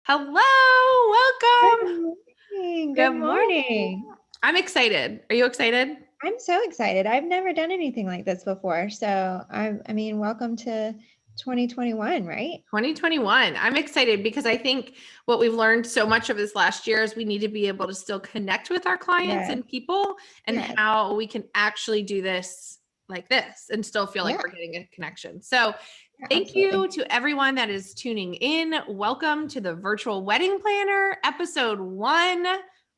Hello, welcome. Good morning. Good Good morning. morning. I'm excited. Are you excited? I'm so excited. I've never done anything like this before. So I mean, welcome to 2021, right? 2021. I'm excited because I think what we've learned so much of this last year is we need to be able to still connect with our clients Yes. and people and Yes. how we can actually do this like this and still feel like Yeah. we're getting a connection. So, Yeah, thank absolutely. you to everyone that is tuning in. Welcome to the Virtual Wedding Planner, episode 1.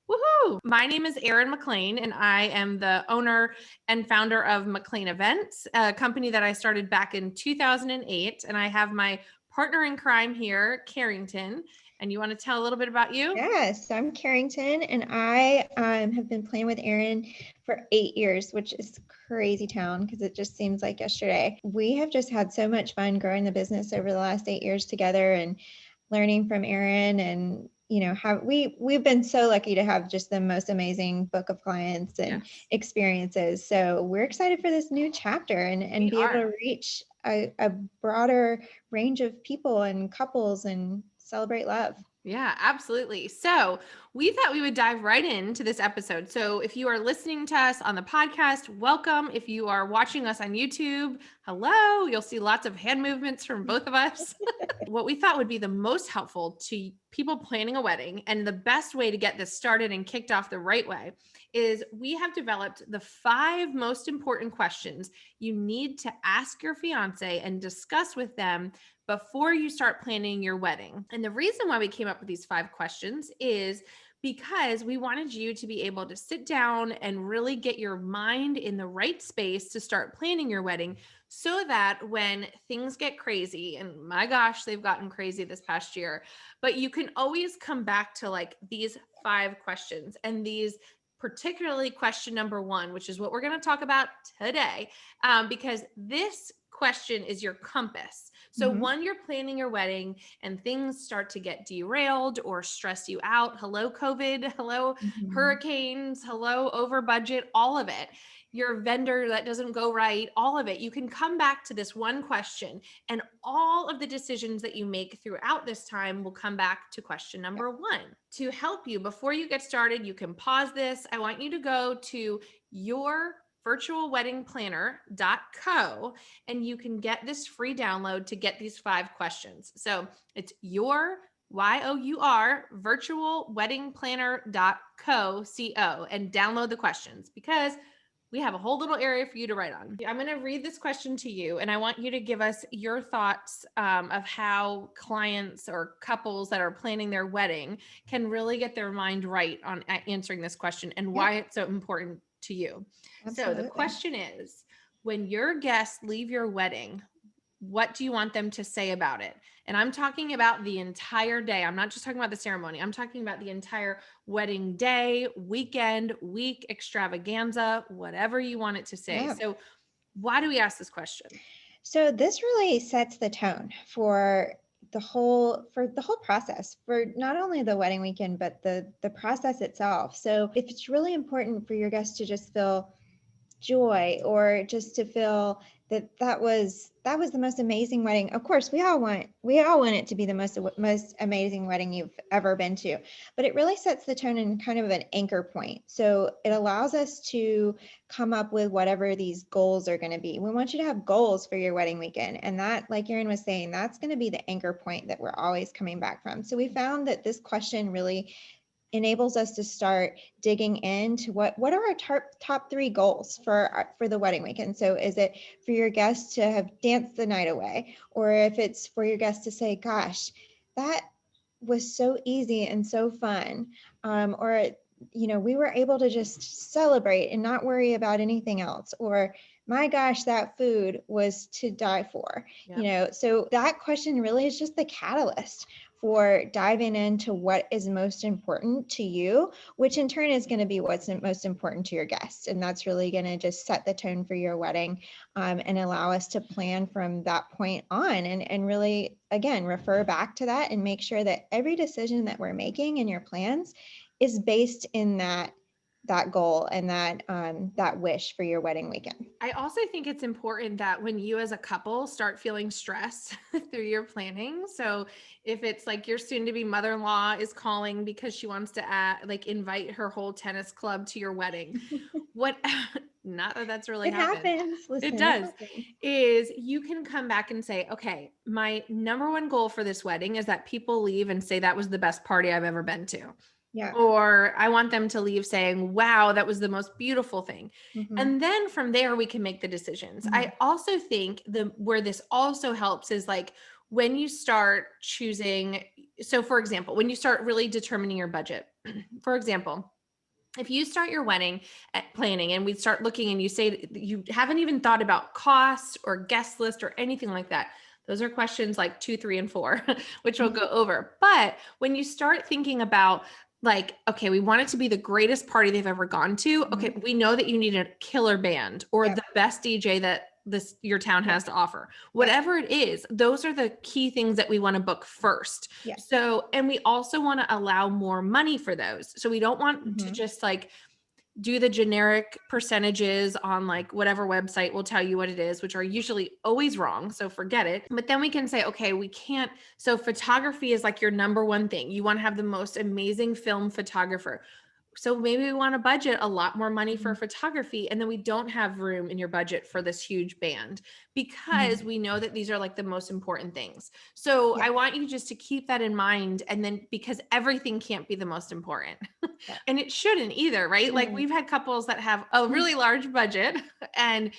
Woohoo! My name is Erin McLean, and I am the owner and founder of McLean Events, a company that I started back in 2008. And I have my partner in crime here, Carrington. And you want to tell a little bit about you? Yes, I'm Carrington, and I have been playing with Aaron for 8 years, which is crazy town because it just seems like yesterday. We have just had so much fun growing the business over the last 8 years together and learning from Aaron, and have we've been so lucky to have just the most amazing book of clients and Yes, experiences. So we're excited for this new chapter and we be able are. to reach a broader range of people and couples and celebrate love. Yeah, absolutely. So, we thought we would dive right into this episode. So, if you are listening to us on the podcast, welcome. If you are watching us on YouTube, hello. You'll see lots of hand movements from both of us. What we thought would be the most helpful to people planning a wedding and the best way to get this started and kicked off the right way is we have developed the 5 most important questions you need to ask your fiance and discuss with them before you start planning your wedding. And the reason why we came up with these 5 questions is because we wanted you to be able to sit down and really get your mind in the right space to start planning your wedding so that when things get crazy, and my gosh, they've gotten crazy this past year, but you can always come back to like these 5 questions and these particularly question number 1, which is what we're going to talk about today, because this question is your compass. So Mhm. when you're planning your wedding and things start to get derailed or stress you out, hello COVID, hello Mhm. hurricanes, hello over budget, all of it, your vendor that doesn't go right, all of it, you can come back to this one question and all of the decisions that you make throughout this time will come back to question number 1. To help you before you get started, you can pause this. I want you to go to your virtualweddingplanner.co and you can get this free download to get these 5 questions. So it's your YOUR virtualweddingplanner.co and download the questions because we have a whole little area for you to write on. I'm going to read this question to you, and I want you to give us your thoughts of how clients or couples that are planning their wedding can really get their mind right on answering this question and Yeah, why it's so important to you. So the absolutely. question is, when your guests leave your wedding, what do you want them to say about it? And I'm talking about the entire day. I'm not just talking about the ceremony. I'm talking about the entire wedding day, weekend, week, extravaganza, whatever you want it to say. Yeah. So, why do we ask this question? So this really sets the tone for the whole process for not only the wedding weekend but the process itself. So if it's really important for your guests to just feel joy or just to feel that was the most amazing wedding. Of course, we all want it to be the most amazing wedding you've ever been to, but it really sets the tone in kind of an anchor point. So it allows us to come up with whatever these goals are going to be. We want you to have goals for your wedding weekend, and that, like Erin was saying, that's going to be the anchor point that we're always coming back from. So we found that this question really enables us to start digging into what are our top 3 goals for the wedding weekend. So is it for your guests to have danced the night away, or if it's for your guests to say, gosh, that was so easy and so fun, or we were able to just celebrate and not worry about anything else, or my gosh, that food was to die for. Yeah. So that question really is just the catalyst for diving into what is most important to you, which in turn is going to be what's most important to your guests. And that's really going to just set the tone for your wedding, and allow us to plan from that point on, and really, again, refer back to that and make sure that every decision that we're making in your plans is based in that goal and that wish for your wedding weekend. I also think it's important that when you as a couple start feeling stress through your planning. So if it's like your soon to be mother-in-law is calling because she wants to like invite her whole tennis club to your wedding, what not that that's really It happened. happens. It Listen, it does. happens. Is you can come back and say, okay, my number one goal for this wedding is that people leave and say that was the best party I've ever been to. Yeah. Or I want them to leave saying, wow, that was the most beautiful thing. Mm-hmm. And then from there, we can make the decisions. Mm-hmm. I also think where this also helps is like when you start choosing. So for example, when you start really determining your budget, for example, if you start your wedding at planning and we start looking and you say you haven't even thought about cost or guest list or anything like that, those are questions like 2, 3, and 4, which we'll go over. But when you start thinking about like, okay, we want it to be the greatest party they've ever gone to. Okay, we know that you need a killer band or Yep. the best DJ that your town has to offer. Whatever it is, those are the key things that we want to book first. Yeah. So, and we also want to allow more money for those. So we don't want to just like do the generic percentages on like whatever website will tell you what it is, which are usually always wrong. So forget it. But then we can say, okay, we can't. So photography is like your number one thing. You want to have the most amazing film photographer. So maybe we want to budget a lot more money for photography, and then we don't have room in your budget for this huge band because we know that these are like the most important things. So I want you just to keep that in mind. And then because everything can't be the most important and it shouldn't either, right? Like we've had couples that have a really large budget and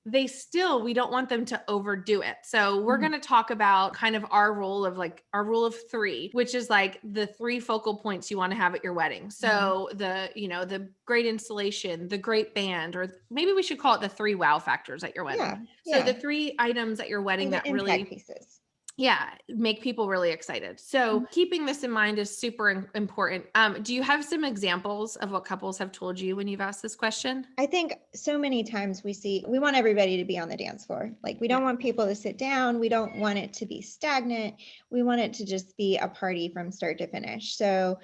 we don't want them to overdo it. So we're going to talk about kind of our rule of 3, which is like the 3 focal points you want to have at your wedding. So the great installation, the great band, or maybe we should call it the 3 wow factors at your wedding. So the 3 items at your wedding that really pieces. make people really excited. So keeping this in mind is super important. Do you have some examples of what couples have told you when you've asked this question? I think so many times we want everybody to be on the dance floor. Like we don't want people to sit down. We don't want it to be stagnant. We want it to just be a party from start to finish. So,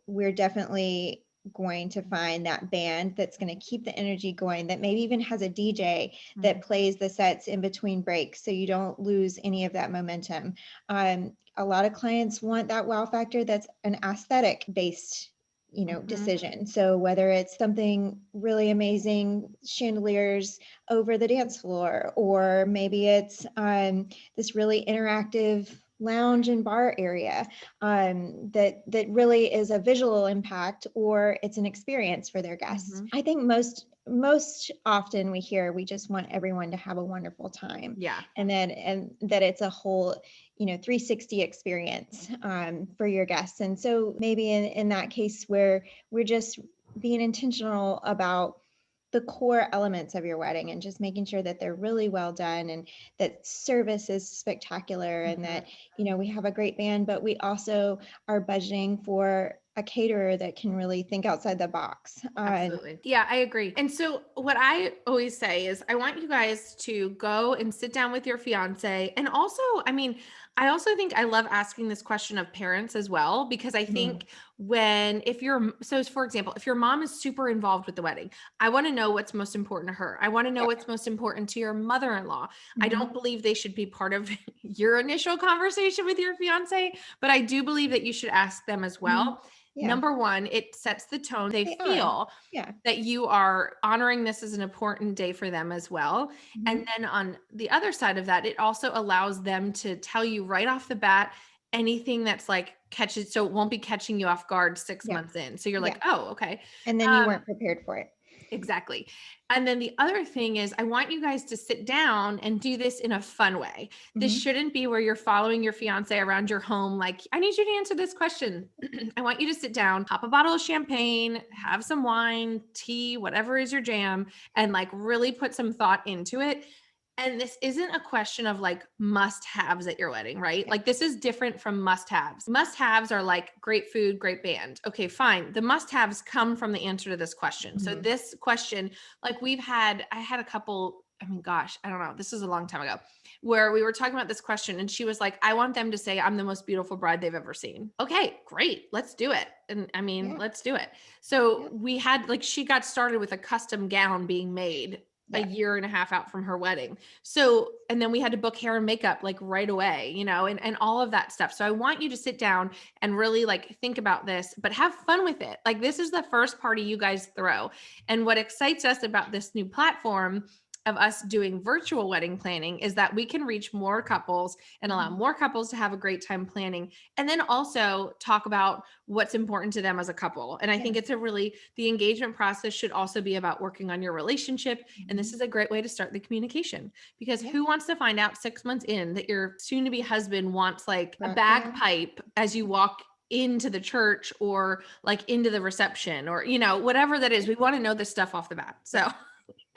we're definitely going to find that band that's going to keep the energy going, that maybe even has a DJ that plays the sets in between breaks so you don't lose any of that momentum. A lot of clients want that wow factor that's an aesthetic based decision. So whether it's something really amazing, chandeliers over the dance floor, or maybe it's this really interactive lounge and bar area that really is a visual impact, or it's an experience for their guests. I think most often we just want everyone to have a wonderful time. Yeah. And that it's a whole 360 experience for your guests. And so maybe in that case where we're just being intentional about the core elements of your wedding and just making sure that they're really well done and that service is spectacular and that we have a great band, but we also are budgeting for a caterer that can really think outside the box. Absolutely. Yeah, I agree. And so what I always say is I want you guys to go and sit down with your fiance. And also, I also think I love asking this question of parents as well, because I think for example, if your mom is super involved with the wedding, I want to know what's most important to her. I want to know what's most important to your mother-in-law. I don't believe they should be part of your initial conversation with your fiance, but I do believe that you should ask them as well. Yeah. Number one, it sets the tone. They feel Yeah. that you are honoring this as an important day for them as well. And then on the other side of that, it also allows them to tell you right off the bat anything that's like so it won't be catching you off guard 6 months in. So you're like, oh, okay. And then you weren't prepared for it. Exactly. And then the other thing is I want you guys to sit down and do this in a fun way. This shouldn't be where you're following your fiance around your home. Like, I need you to answer this question. I want you to sit down, pop a bottle of champagne, have some wine, tea, whatever is your jam, and like really put some thought into it. And this isn't a question of like must-haves at your wedding, right? Like this is different from must-haves. Must-haves are like great food, great band. Okay, fine. The must-haves come from the answer to this question. So this question, like I had a couple I mean, gosh, I don't know. This is a long time ago where we were talking about this question and she was like, I want them to say I'm the most beautiful bride they've ever seen. Okay, great. Let's do it. And I mean, Yeah. let's do it. So Yep. we had like, she got started with a custom gown being made a Yeah. year and a half out from her wedding. So, and then we had to book hair and makeup like right away, you know, and all of that stuff. So I want you to sit down and really like think about this, but have fun with it. Like this is the first party you guys throw. And what excites us about this new platform of us doing virtual wedding planning is that we can reach more couples and allow Mhm. more couples to have a great time planning, and then also talk about what's important to them as a couple. And I think Yeah. it's the engagement process should also be about working on your relationship. And this Mhm. is a great way to start the communication, because Yeah. who wants to find out 6 months in that your soon to be husband wants like a Broke down. bagpipe as you walk into the church or like into the reception, or you know, whatever that is. We want to know this stuff off the bat. So Yeah.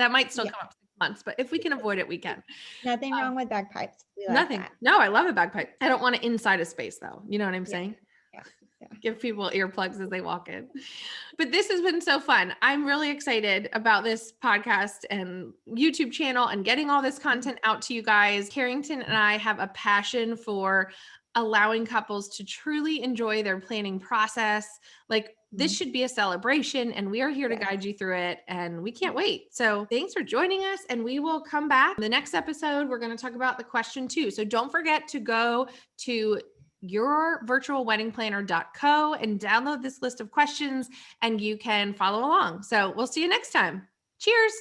that might still Yeah. come up 6 months, but if we can avoid it, we can. Nothing Um, wrong with bagpipes. We like Nothing. that. No, I love a bagpipe. I don't want it inside a space though. You know what I'm Yeah. saying? Yeah. Yeah. Give people earplugs as they walk in. But this has been so fun. I'm really excited about this podcast and YouTube channel and getting all this content out to you guys. Carrington and I have a passion for allowing couples to truly enjoy their planning process. Like this Mhm. should be a celebration, and we are here to Yes. guide you through it, and we can't Yeah. wait. So thanks for joining us, and we will come back. The next episode, we're going to talk about the question 2. So don't forget to go to yourvirtualweddingplanner.co and download this list of questions, and you can follow along. So we'll see you next time. Cheers.